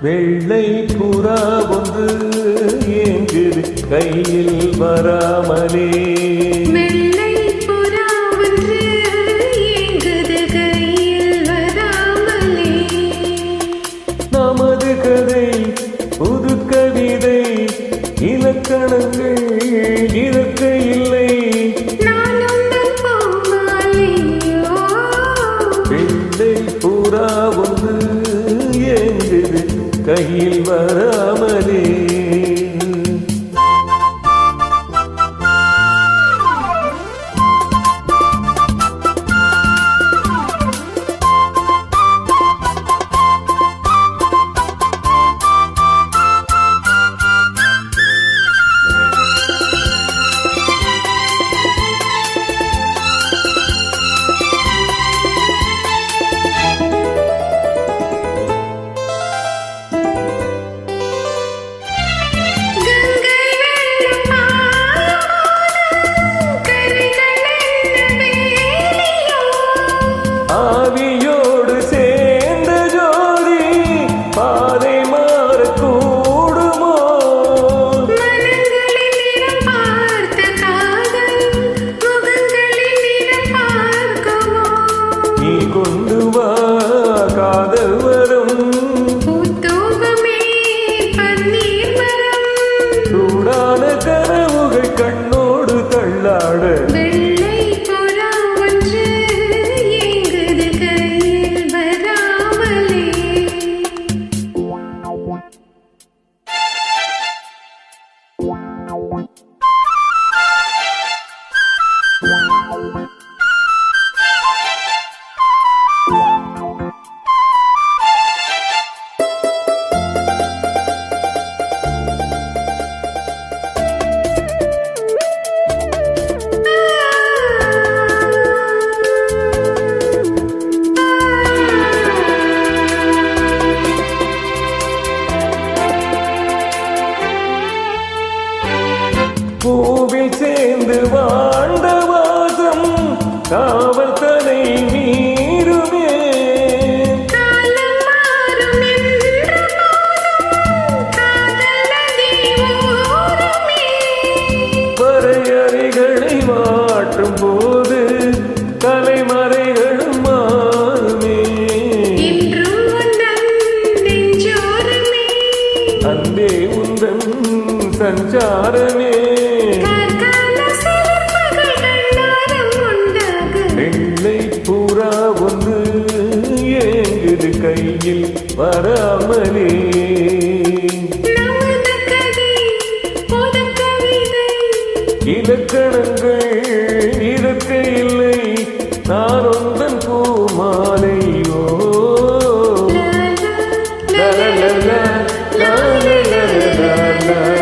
வெள்ளை புறா ஒன்று ஏங்குது கையில் வராமலே. வெள்ளை புறா ஒன்று ஏங்குது கையில் வராமலே. நமது கதை புது கவிதை இலக்கணங்கள் இருக்க இல்லை. வெள்ளை புறா ஒன்று ஏங்குது கையில் வராமலே. ஆவியோடு சேர்ந்த ஜோதி பாதை மாறக்கூடுமோ? நீ கொண்டு வா காதல் வரும் சூடான கனவுகள் கண்ணோடு தள்ளாட. பூவில் சேர்ந்து வாழ்ந்த வாசம் காவல் தலை மீறுமே. வரையறைகளை மாற்றும் போது தலைமறைகளும் மாறுமே. அன்பே உந்தன் சஞ்சாரமே. வெள்ளை புறா ஒன்று ஏங்குது கையில் வராமலே. இலக்கணங்கள் இருக்க இல்லை. நான் உந்தன் பூமாலையோ. la la la la la la la la la.